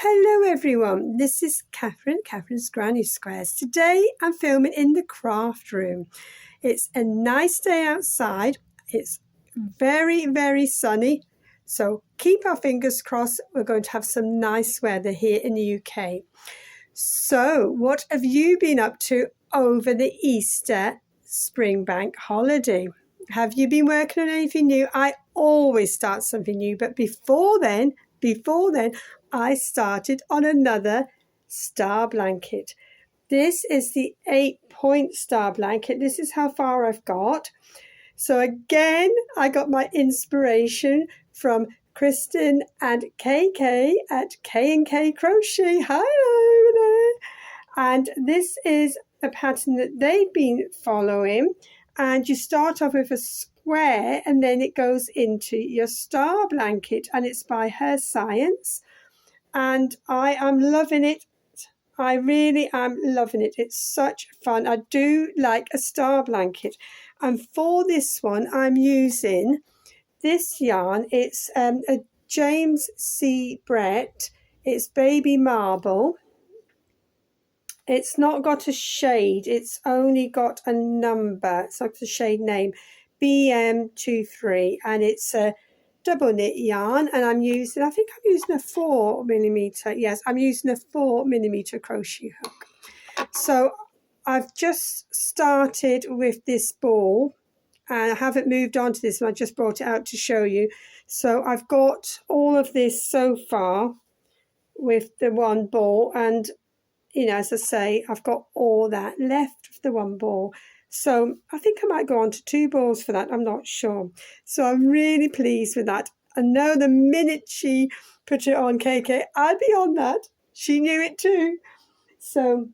Hello everyone, this is Catherine's Granny Squares. Today I'm filming in the craft room. It's a nice day outside. It's very sunny, so keep our fingers crossed. We're going to have some nice weather here in the UK. So what have you been up to over the Easter spring bank holiday? Have you been working on anything new? I always start something new, but before then, I started on another star blanket. This is the 8-point star blanket. This is how far I've got. So again, I got my inspiration from Kristen and KK at K&K Crochet. Hello there. And this is a pattern that they've been following. And you start off with a square and then it goes into your star blanket, and it's by Her Science. And I am loving it. I really am loving it. It's such fun. I do like a star blanket. And for this one, I'm using this yarn. It's a James C. Brett. It's Baby Marble. It's not got a shade. It's only got a number. It's like the shade name, BM23. And it's a double knit yarn, and I think I'm using a 4mm. Yes, I'm using a 4mm crochet hook. So I've just started with this ball, and I haven't moved on to this one. I just brought it out to show you. So I've got all of this so far with the one ball, and you know, as I say, I've got all that left of the one ball. So I think I might go on to 2 balls for that. I'm not sure. So I'm really pleased with that. I know the minute she put it on, KK, I'd be on that. She knew it too. So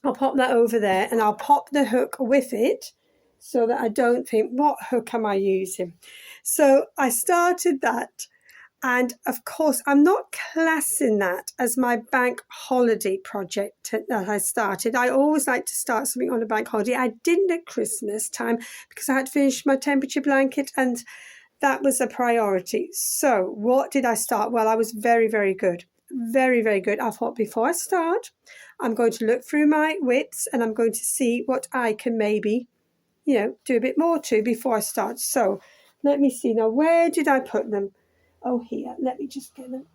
I'll pop that over there, and I'll pop the hook with it so that I don't think, what hook am I using? So I started that. And of course, I'm not classing that as my bank holiday project that I started. I always like to start something on a bank holiday. I didn't at Christmas time because I had to finish my temperature blanket, and that was a priority. So what did I start? Well, I was very good. Very good. I thought, before I start, I'm going to look through my WIPs and I'm going to see what I can maybe, do a bit more to before I start. So let me see now. Where did I put them? Oh, here, let me just get them.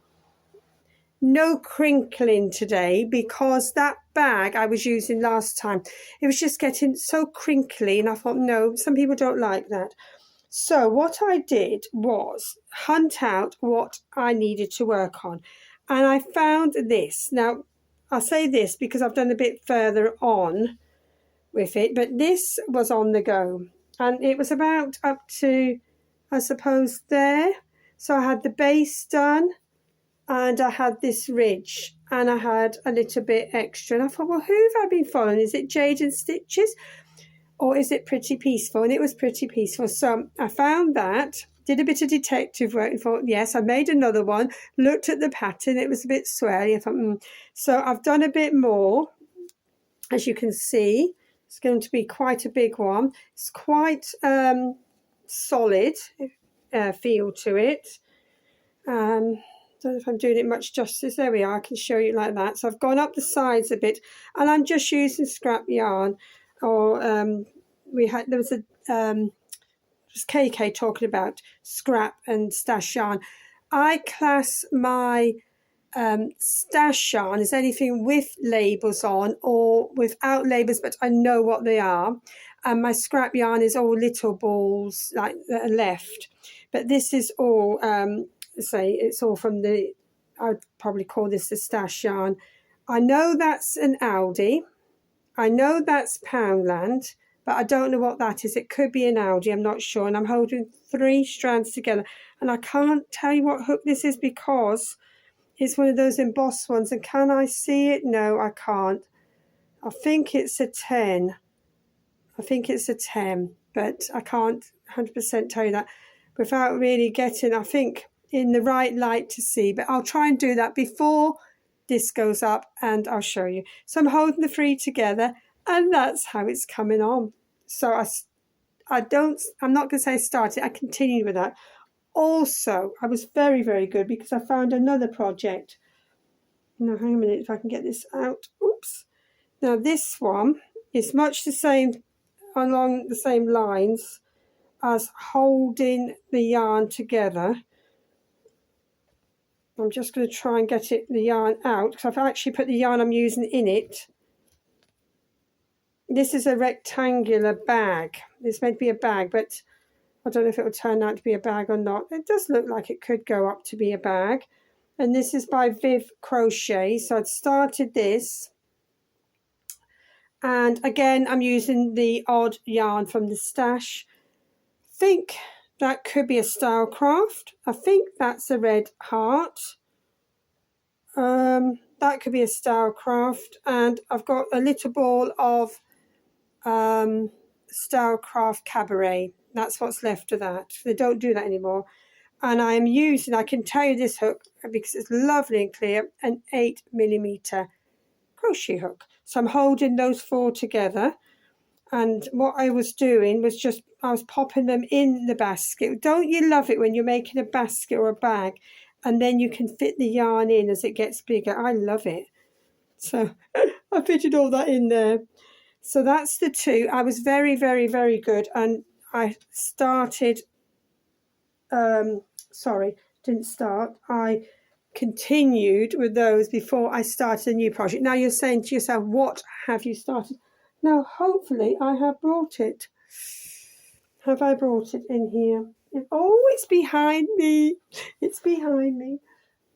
No crinkling today, because that bag I was using last time, it was just getting so crinkly, and I thought, no, some people don't like that. So what I did was hunt out what I needed to work on, and I found this. Now, I'll say this because I've done a bit further on with it, but this was on the go, and it was about up to, I suppose, there. So I had the base done, and I had this ridge, and I had a little bit extra. And I thought, well, who have I been following? Is it Jade and Stitches, or is it Pretty Peaceful? And it was Pretty Peaceful. So I found that, did a bit of detective work, and thought, yes, I made another one, looked at the pattern, it was a bit swirly. I thought, So I've done a bit more. As you can see, it's going to be quite a big one. It's quite solid feel to it. Don't know if I'm doing it much justice. There we are. I can show you like that. So I've gone up the sides a bit, and I'm just using scrap yarn. Or there was KK talking about scrap and stash yarn. I class my stash yarn as anything with labels on or without labels, but I know what they are. And my scrap yarn is all little balls like that are left. But this is all, it's all from I'd probably call this the stash yarn. I know that's an Aldi. I know that's Poundland, but I don't know what that is. It could be an Aldi, I'm not sure. And I'm holding 3 strands together. And I can't tell you what hook this is because it's one of those embossed ones. And can I see it? No, I can't. I think it's a 10. But I can't 100% tell you that without really getting, I think, in the right light to see. But I'll try and do that before this goes up, and I'll show you. So I'm holding the 3 together, and that's how it's coming on. So I'm not going to say I started, I continued with that. Also, I was very good because I found another project Now hang on a minute if I can get this out. Oops. Now this one is much the same, along the same lines as holding the yarn together. I'm just going to try and get the yarn out because I've actually put the yarn I'm using in it. This is a rectangular bag. It's meant to be a bag, but I don't know if it will turn out to be a bag or not. It does look like it could go up to be a bag. And this is by Viv Crochet. So I'd started this. And again, I'm using the odd yarn from the stash. I think that could be a Stylecraft. I think that's a red heart. That could be a Stylecraft. And I've got a little ball of Stylecraft Cabaret. That's what's left of that. They don't do that anymore. And I am using, I can tell you this hook because it's lovely and clear, an 8mm crochet hook. So I'm holding those 4 together. And what I was doing was just, I was popping them in the basket. Don't you love it when you're making a basket or a bag and then you can fit the yarn in as it gets bigger? I love it. So I fitted all that in there. So that's the 2. I was very, very, very good. And I started, I continued with those before I started a new project. Now you're saying to yourself, what have you started? Now, hopefully I have brought it. Have I brought it in here? It's behind me. It's behind me.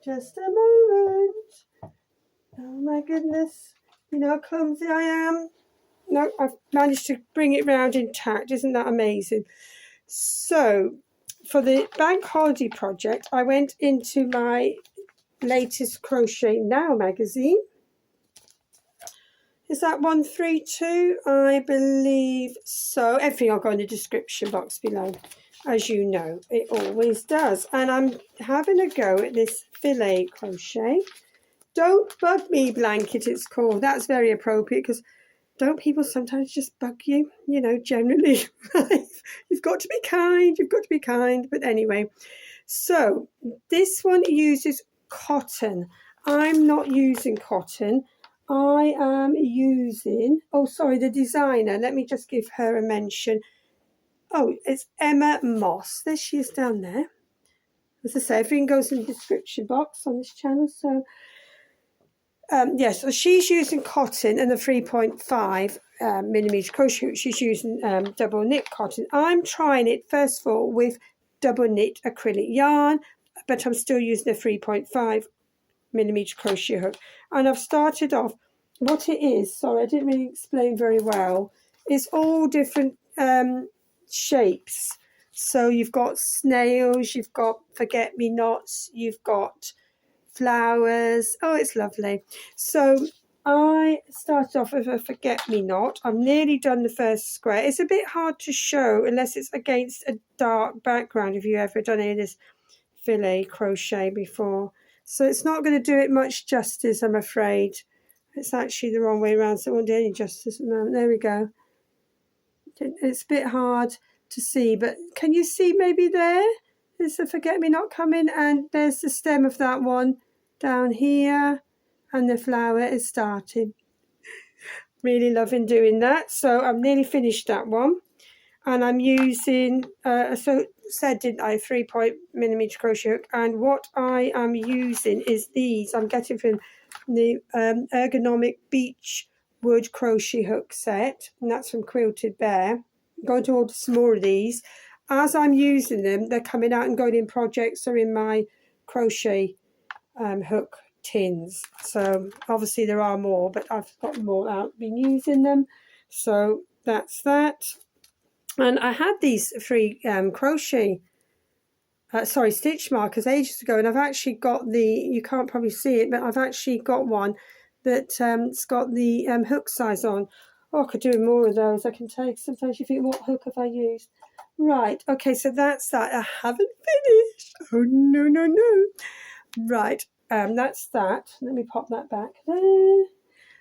Just a moment. Oh my goodness. You know how clumsy I am? No, I've managed to bring it round intact. Isn't that amazing? So, for the bank holiday project, I went into my latest Crochet Now magazine. Is that 132? I believe so. Everything will go in the description box below, as you know. It always does. And I'm having a go at this filet crochet. Don't Bug Me blanket, it's called. That's very appropriate because don't people sometimes just bug you? You know, generally. You've got to be kind. You've got to be kind. But anyway, so this one uses cotton. I'm not using cotton. I am using, the designer. Let me just give her a mention. Oh, it's Emma Moss. There she is down there. As I say, everything goes in the description box on this channel. So, yes, so she's using cotton and the 3.5 millimeter crochet. She's using double knit cotton. I'm trying it, first of all, with double knit acrylic yarn, but I'm still using a 3.5 millimeter crochet hook. And I've started off, what it is, sorry, I didn't really explain very well, it's all different shapes. So you've got snails, you've got forget-me-nots, you've got flowers. Oh, it's lovely. So I started off with a forget-me-not. I've nearly done the first square. It's a bit hard to show unless it's against a dark background, if you've ever done any of this filet crochet before. So it's not going to do it much justice, I'm afraid. It's actually the wrong way around, so it won't do any justice at the moment. There we go. It's a bit hard to see, but can you see maybe there? There's a forget-me-not coming, and there's the stem of that one down here, and the flower is starting. Really loving doing that. So I've nearly finished that one. And I'm using, didn't I, 3.0mm crochet hook. And what I am using is these. I'm getting from the Ergonomic Beech Wood Crochet Hook set. And that's from Quilted Bear. I'm going to order some more of these. As I'm using them, they're coming out and going in projects or in my crochet hook tins. So obviously there are more, but I've got them all out, been using them. So that's that. And I had these free stitch markers ages ago, and I've actually got you can't probably see it, but I've actually got one that it's got the hook size on. Oh, I could do more of those, I can tell you. Sometimes you think, what hook have I used? Right, okay, so that's that. I haven't finished. Oh, no, no, no. Right, that's that. Let me pop that back there.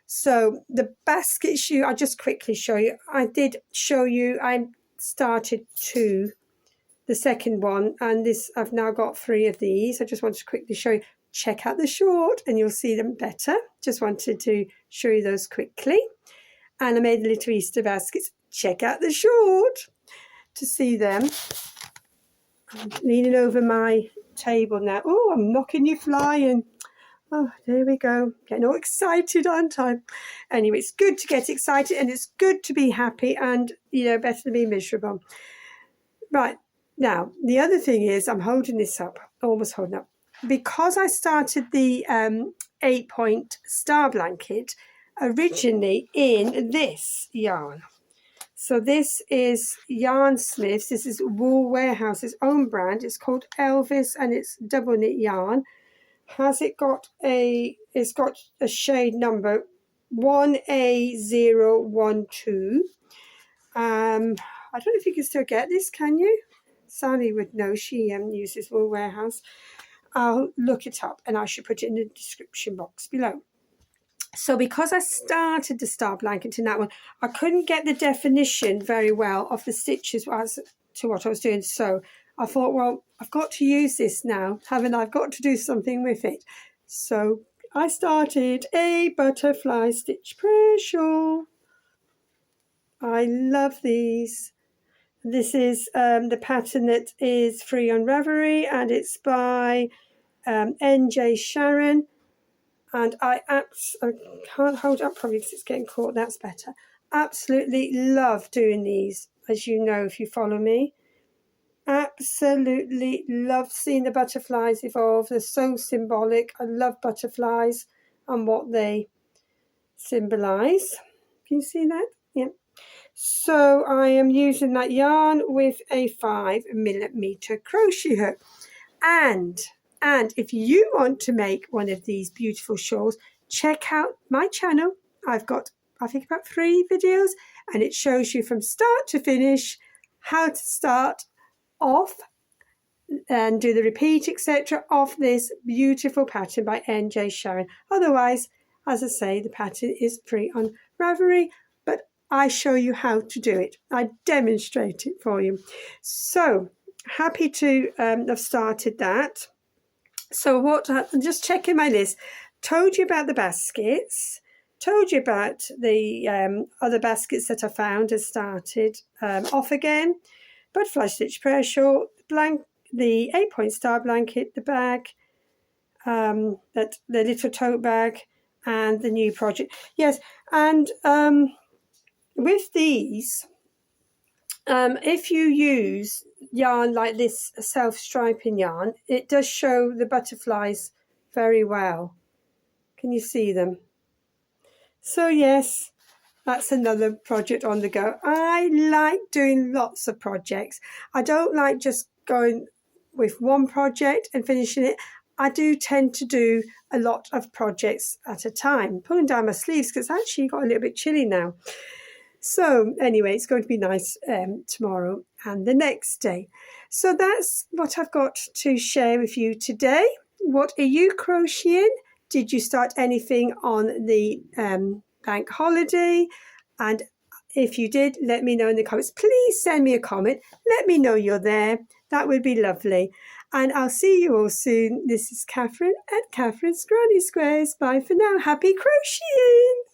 So the basket shoe, I'll just quickly show you. I did show you, I started 2, the second one, and this I've now got 3 of these. I just wanted to quickly show you. check out the short and you'll see them better. Just wanted to show you those quickly. And I made the little Easter baskets. Check out the short to see them. I'm leaning over my table now. Oh, I'm knocking you flying. Oh, there we go. Getting all excited, aren't I? Anyway, it's good to get excited and it's good to be happy and, you know, better than be miserable. Right, now, the other thing is I'm holding this up, almost holding up. Because I started the 8-point star blanket originally in this yarn. So this is Yarnsmiths. This is Wool Warehouse's own brand. It's called Elvis and it's double knit yarn. It's got a shade number 1A012. I don't know if you can still get this, can you? Sally would know, she uses Wool Warehouse. I'll look it up and I should put it in the description box below. So because I started the star blanket in that one, I couldn't get the definition very well of the stitches as to what I was doing. So I thought, well, I've got to use this now, haven't I? I've got to do something with it. So I started a butterfly stitch prayer shawl. I love these. This is the pattern that is free on Ravelry and it's by NJ Sharon. And I can't hold up probably because it's getting caught. That's better. Absolutely love doing these, as you know if you follow me. Absolutely love seeing the butterflies evolve. They're so symbolic. I love butterflies and what they symbolise. Can you see that? Yeah. So I am using that yarn with a 5mm crochet hook. And if you want to make one of these beautiful shawls, check out my channel. I've got, I think, about 3 videos, and it shows you from start to finish how to start off and do the repeat, etc. of this beautiful pattern by NJ Sharon. Otherwise, as I say, the pattern is free on Ravelry, but I show you how to do it. I demonstrate it for you. So happy to have started that. So I'm just checking my list. Told you about the baskets. Told you about the other baskets that I found and started off again. Butterfly stitch prayer shawl, the 8-point star blanket, the bag, the little tote bag, and the new project. Yes, and with these, if you use yarn like this self-striping yarn, it does show the butterflies very well. Can you see them? So yes, that's another project on the go. I like doing lots of projects. I don't like just going with one project and finishing it. I do tend to do a lot of projects at a time. Pulling down my sleeves because it's actually got a little bit chilly now. So anyway, it's going to be nice tomorrow and the next day. So that's what I've got to share with you today. What are you crocheting? Did you start anything on the bank holiday? And if you did, let me know in the comments. Please send me a comment. Let me know you're there. That would be lovely. And I'll see you all soon. This is Catherine at Catherine's Granny Squares. Bye for now. Happy crocheting!